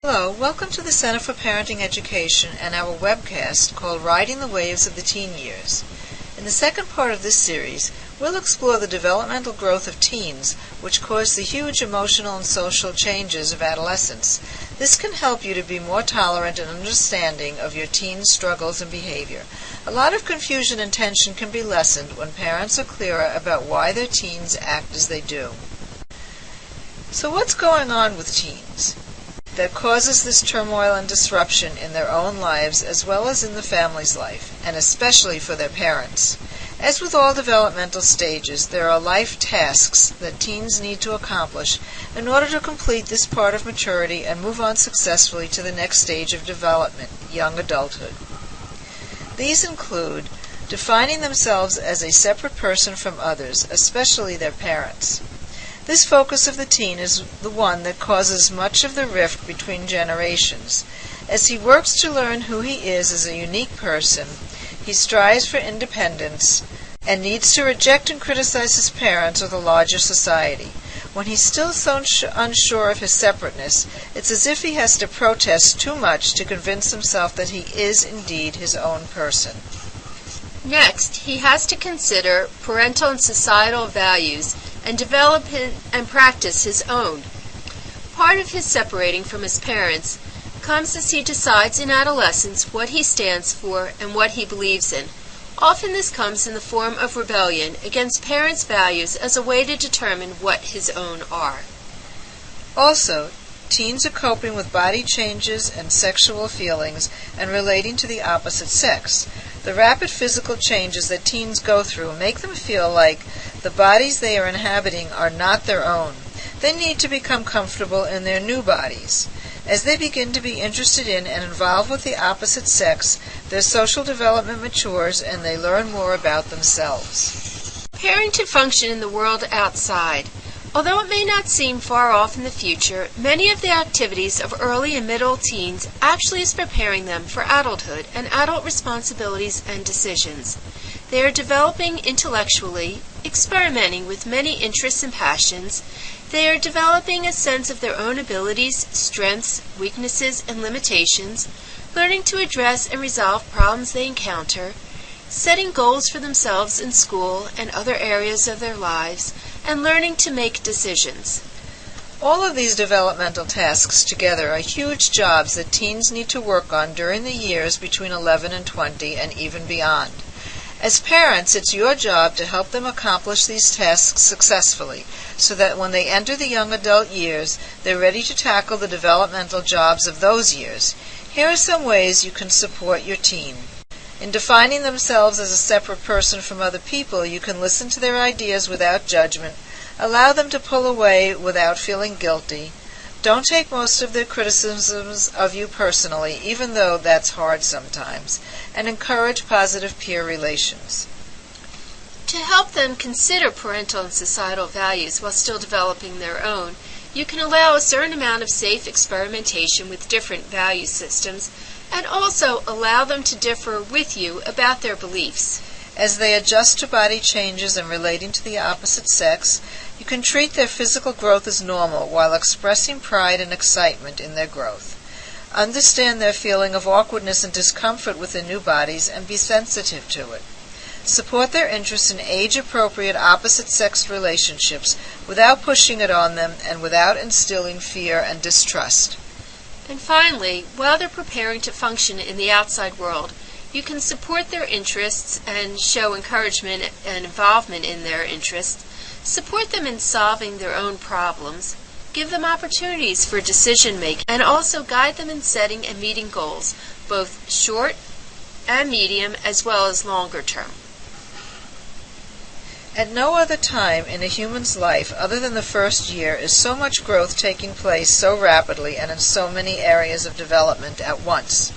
Hello, welcome to the Center for Parenting Education and our webcast called Riding the Waves of the Teen Years. In the second part of this series, we'll explore the developmental growth of teens, which cause the huge emotional and social changes of adolescence. This can help you to be more tolerant and understanding of your teen's struggles and behavior. A lot of confusion and tension can be lessened when parents are clearer about why their teens act as they do. So what's going on with teens that causes this turmoil and disruption in their own lives as well as in the family's life, and especially for their parents? As with all developmental stages, there are life tasks that teens need to accomplish in order to complete this part of maturity and move on successfully to the next stage of development, young adulthood. These include defining themselves as a separate person from others, especially their parents. This focus of the teen is the one that causes much of the rift between generations. As he works to learn who he is as a unique person, he strives for independence and needs to reject and criticize his parents or the larger society. When he's still so unsure of his separateness, it's as if he has to protest too much to convince himself that he is indeed his own person. Next, he has to consider parental and societal values and develop and practice his own. Part of his separating from his parents comes as he decides in adolescence what he stands for and what he believes in. Often this comes in the form of rebellion against parents' values as a way to determine what his own are. Also, teens are coping with body changes and sexual feelings and relating to the opposite sex. The rapid physical changes that teens go through make them feel like the bodies they are inhabiting are not their own. They need to become comfortable in their new bodies. As they begin to be interested in and involved with the opposite sex, their social development matures and they learn more about themselves. Preparing to function in the world outside. Although it may not seem far off in the future, many of the activities of early and middle teens actually is preparing them for adulthood and adult responsibilities and decisions. They are developing intellectually, experimenting with many interests and passions. They are developing a sense of their own abilities, strengths, weaknesses, and limitations, learning to address and resolve problems they encounter, setting goals for themselves in school and other areas of their lives, and learning to make decisions. All of these developmental tasks together are huge jobs that teens need to work on during the years between 11 and 20 and even beyond. As parents, it's your job to help them accomplish these tasks successfully so that when they enter the young adult years, they're ready to tackle the developmental jobs of those years. Here are some ways you can support your teen. In defining themselves as a separate person from other people, you can listen to their ideas without judgment, allow them to pull away without feeling guilty. Don't take most of their criticisms of you personally, even though that's hard sometimes, and encourage positive peer relations. To help them consider parental and societal values while still developing their own, you can allow a certain amount of safe experimentation with different value systems, and also allow them to differ with you about their beliefs. As they adjust to body changes and relating to the opposite sex, you can treat their physical growth as normal while expressing pride and excitement in their growth. Understand their feeling of awkwardness and discomfort with their new bodies and be sensitive to it. Support their interest in age-appropriate opposite-sex relationships without pushing it on them and without instilling fear and distrust. And finally, while they're preparing to function in the outside world, you can support their interests and show encouragement and involvement in their interests, support them in solving their own problems, give them opportunities for decision-making, and also guide them in setting and meeting goals, both short and medium as well as longer term. At no other time in a human's life other than the first year is so much growth taking place so rapidly and in so many areas of development at once.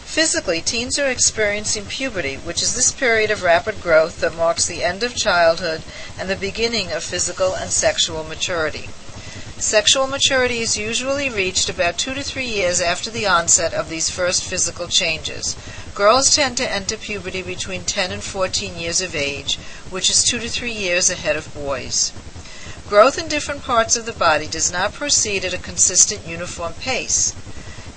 Physically, teens are experiencing puberty, which is this period of rapid growth that marks the end of childhood and the beginning of physical and sexual maturity. Sexual maturity is usually reached about 2 to 3 years after the onset of these first physical changes. Girls tend to enter puberty between 10 and 14 years of age, which is 2 to 3 years ahead of boys. Growth in different parts of the body does not proceed at a consistent, uniform pace.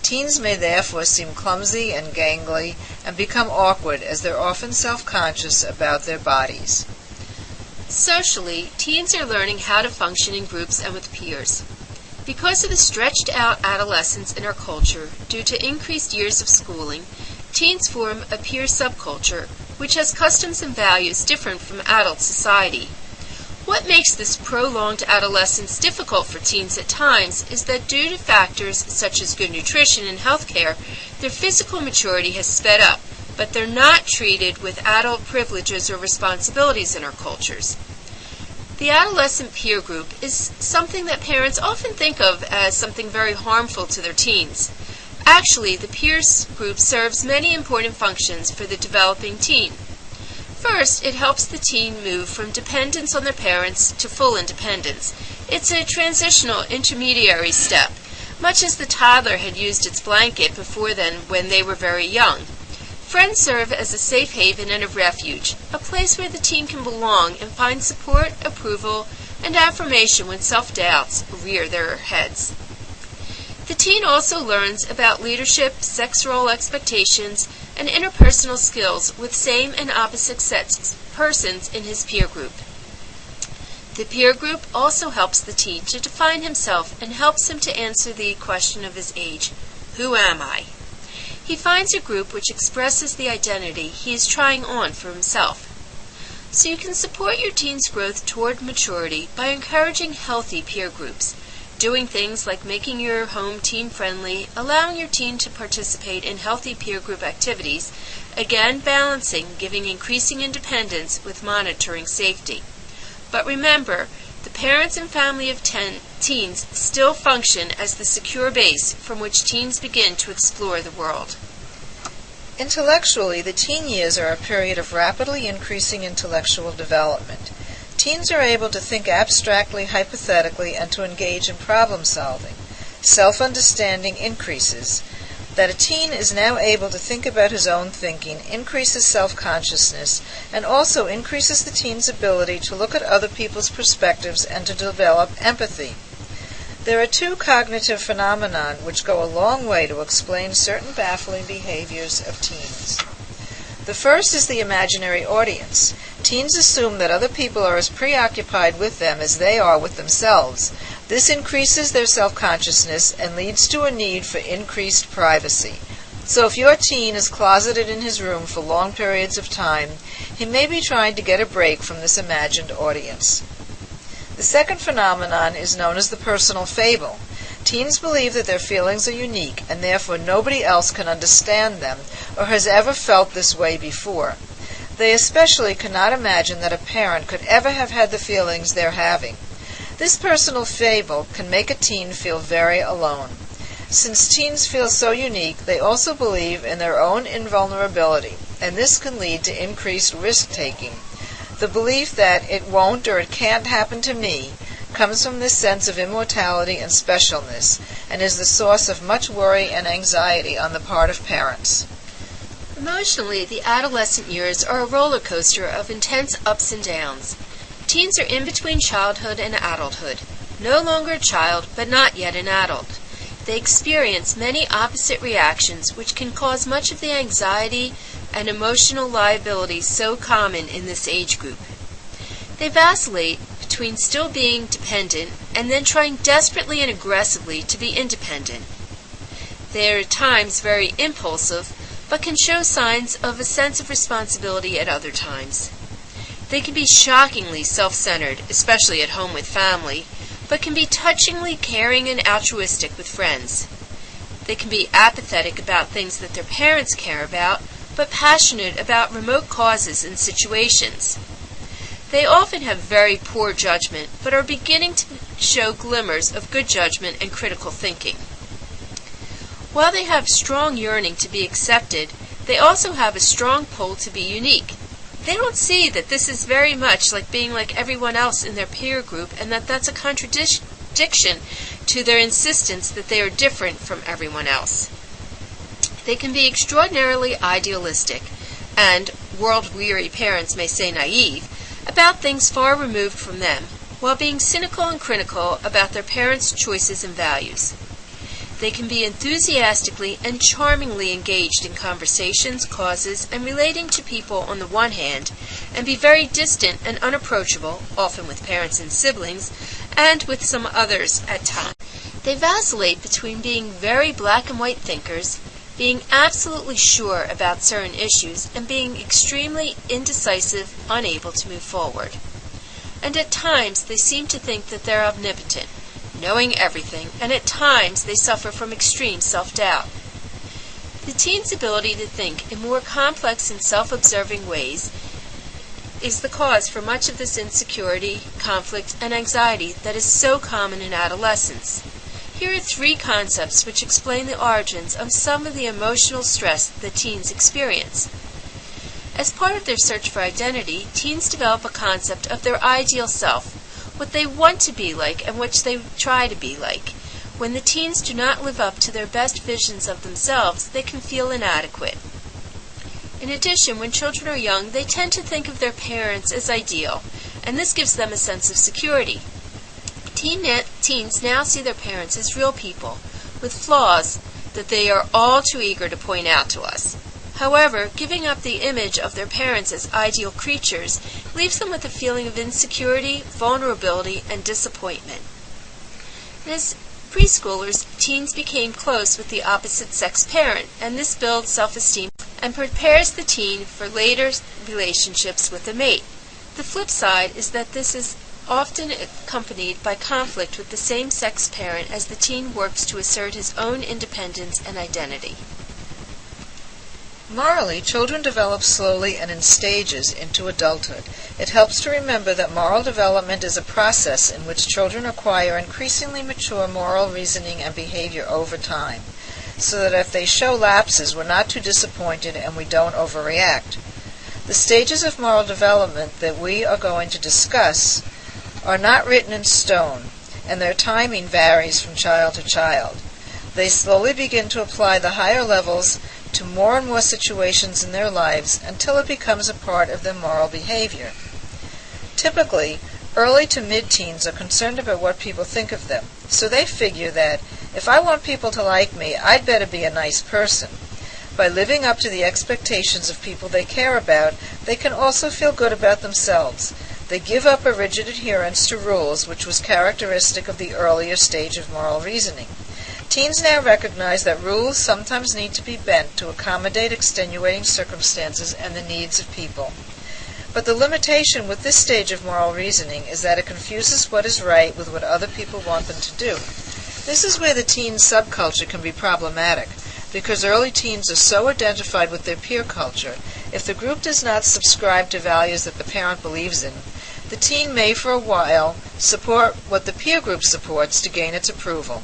Teens may therefore seem clumsy and gangly and become awkward as they're often self-conscious about their bodies. Socially, teens are learning how to function in groups and with peers. Because of the stretched-out adolescence in our culture due to increased years of schooling, teens form a peer subculture which has customs and values different from adult society. What makes this prolonged adolescence difficult for teens at times is that due to factors such as good nutrition and health care, their physical maturity has sped up, but they're not treated with adult privileges or responsibilities in our cultures. The adolescent peer group is something that parents often think of as something very harmful to their teens. Actually, the peer group serves many important functions for the developing teen. First, it helps the teen move from dependence on their parents to full independence. It's a transitional intermediary step, much as the toddler had used its blanket before then when they were very young. Friends serve as a safe haven and a refuge, a place where the teen can belong and find support, approval, and affirmation when self-doubts rear their heads. The teen also learns about leadership, sex role expectations, and interpersonal skills with same and opposite sex persons in his peer group. The peer group also helps the teen to define himself and helps him to answer the question of his age, who am I? He finds a group which expresses the identity he is trying on for himself. So you can support your teen's growth toward maturity by encouraging healthy peer groups, doing things like making your home teen-friendly, allowing your teen to participate in healthy peer group activities, again balancing giving increasing independence with monitoring safety. But remember, the parents and family of teens still function as the secure base from which teens begin to explore the world. Intellectually, the teen years are a period of rapidly increasing intellectual development. Teens are able to think abstractly, hypothetically, and to engage in problem solving. Self-understanding increases. That a teen is now able to think about his own thinking increases self-consciousness and also increases the teen's ability to look at other people's perspectives and to develop empathy. There are two cognitive phenomena which go a long way to explain certain baffling behaviors of teens. The first is the imaginary audience. Teens assume that other people are as preoccupied with them as they are with themselves. This increases their self-consciousness and leads to a need for increased privacy. So if your teen is closeted in his room for long periods of time, he may be trying to get a break from this imagined audience. The second phenomenon is known as the personal fable. Teens believe that their feelings are unique and therefore nobody else can understand them or has ever felt this way before. They especially cannot imagine that a parent could ever have had the feelings they're having. This personal fable can make a teen feel very alone. Since teens feel so unique, they also believe in their own invulnerability, and this can lead to increased risk-taking. The belief that it won't or it can't happen to me comes from this sense of immortality and specialness, and is the source of much worry and anxiety on the part of parents. Emotionally, the adolescent years are a roller coaster of intense ups and downs. Teens are in between childhood and adulthood, no longer a child, but not yet an adult. They experience many opposite reactions which can cause much of the anxiety and emotional liability so common in this age group. They vacillate between still being dependent and then trying desperately and aggressively to be independent. They are at times very impulsive, but can show signs of a sense of responsibility at other times. They can be shockingly self-centered, especially at home with family, but can be touchingly caring and altruistic with friends. They can be apathetic about things that their parents care about, but passionate about remote causes and situations. They often have very poor judgment, but are beginning to show glimmers of good judgment and critical thinking. While they have strong yearning to be accepted, they also have a strong pull to be unique. They don't see that this is very much like being like everyone else in their peer group and that that's a contradiction to their insistence that they are different from everyone else. They can be extraordinarily idealistic and, world-weary parents may say naive, about things far removed from them, while being cynical and critical about their parents' choices and values. They can be enthusiastically and charmingly engaged in conversations, causes, and relating to people on the one hand, and be very distant and unapproachable, often with parents and siblings, and with some others at times. They vacillate between being very black and white thinkers, being absolutely sure about certain issues, and being extremely indecisive, unable to move forward. And at times they seem to think that they're omnipotent, knowing everything, and at times they suffer from extreme self-doubt. The teen's ability to think in more complex and self-observing ways is the cause for much of this insecurity, conflict, and anxiety that is so common in adolescence. Here are 3 concepts which explain the origins of some of the emotional stress that teens experience. As part of their search for identity, teens develop a concept of their ideal self, what they want to be like and which they try to be like. When the teens do not live up to their best visions of themselves, they can feel inadequate. In addition, when children are young, they tend to think of their parents as ideal, and this gives them a sense of security. Teens now see their parents as real people, with flaws that they are all too eager to point out to us. However, giving up the image of their parents as ideal creatures leaves them with a feeling of insecurity, vulnerability, and disappointment. As preschoolers, teens became close with the opposite-sex parent, and this builds self-esteem and prepares the teen for later relationships with a mate. The flip side is that this is often accompanied by conflict with the same-sex parent as the teen works to assert his own independence and identity. Morally, children develop slowly and in stages into adulthood. It helps to remember that moral development is a process in which children acquire increasingly mature moral reasoning and behavior over time, so that if they show lapses, we're not too disappointed and we don't overreact. The stages of moral development that we are going to discuss are not written in stone, and their timing varies from child to child. They slowly begin to apply the higher levels to more and more situations in their lives until it becomes a part of their moral behavior. Typically, early to mid-teens are concerned about what people think of them, so they figure that if I want people to like me, I'd better be a nice person. By living up to the expectations of people they care about, they can also feel good about themselves. They give up a rigid adherence to rules, which was characteristic of the earlier stage of moral reasoning. Teens now recognize that rules sometimes need to be bent to accommodate extenuating circumstances and the needs of people. But the limitation with this stage of moral reasoning is that it confuses what is right with what other people want them to do. This is where the teen subculture can be problematic, because early teens are so identified with their peer culture. If the group does not subscribe to values that the parent believes in, the teen may for a while support what the peer group supports to gain its approval.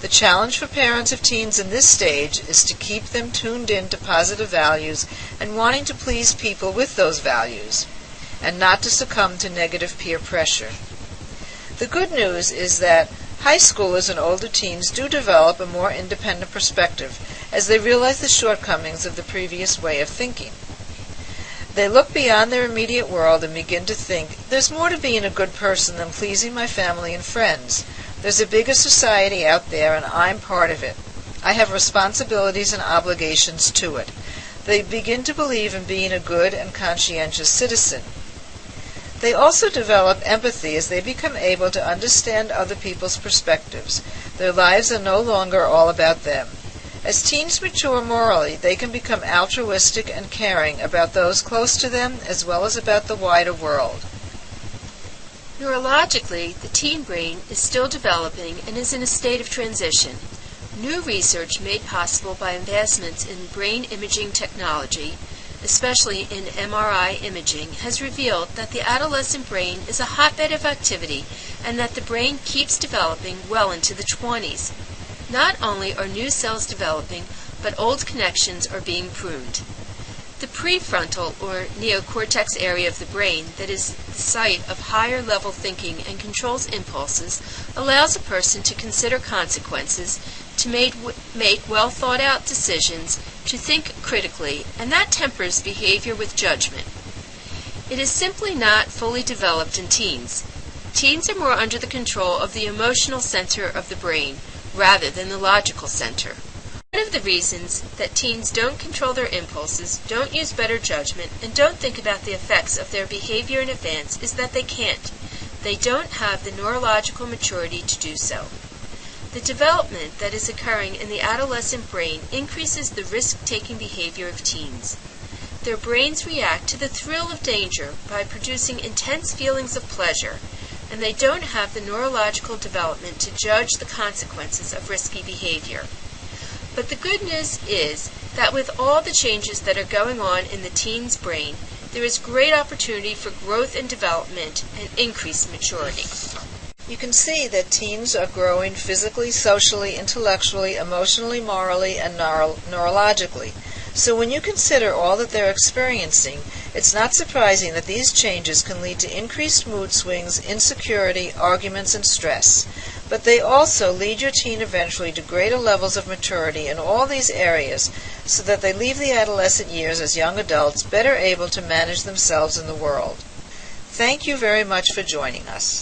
The challenge for parents of teens in this stage is to keep them tuned in to positive values and wanting to please people with those values, and not to succumb to negative peer pressure. The good news is that high schoolers and older teens do develop a more independent perspective as they realize the shortcomings of the previous way of thinking. They look beyond their immediate world and begin to think, there's more to being a good person than pleasing my family and friends. There's a bigger society out there and I'm part of it. I have responsibilities and obligations to it. They begin to believe in being a good and conscientious citizen. They also develop empathy as they become able to understand other people's perspectives. Their lives are no longer all about them. As teens mature morally, they can become altruistic and caring about those close to them as well as about the wider world. Neurologically, the teen brain is still developing and is in a state of transition. New research made possible by advancements in brain imaging technology, especially in MRI imaging, has revealed that the adolescent brain is a hotbed of activity and that the brain keeps developing well into the 20s. Not only are new cells developing, but old connections are being pruned. The prefrontal or neocortex area of the brain, that is the site of higher level thinking and controls impulses, allows a person to consider consequences, to make well thought out decisions, to think critically, and that tempers behavior with judgment. It is simply not fully developed in teens. Teens are more under the control of the emotional center of the brain, rather than the logical center. One of the reasons that teens don't control their impulses, don't use better judgment, and don't think about the effects of their behavior in advance is that they can't. They don't have the neurological maturity to do so. The development that is occurring in the adolescent brain increases the risk-taking behavior of teens. Their brains react to the thrill of danger by producing intense feelings of pleasure, and they don't have the neurological development to judge the consequences of risky behavior. But the good news is that with all the changes that are going on in the teen's brain, there is great opportunity for growth and development and increased maturity. You can see that teens are growing physically, socially, intellectually, emotionally, morally, and neurologically. So when you consider all that they're experiencing, it's not surprising that these changes can lead to increased mood swings, insecurity, arguments, and stress. But they also lead your teen eventually to greater levels of maturity in all these areas so that they leave the adolescent years as young adults better able to manage themselves in the world. Thank you very much for joining us.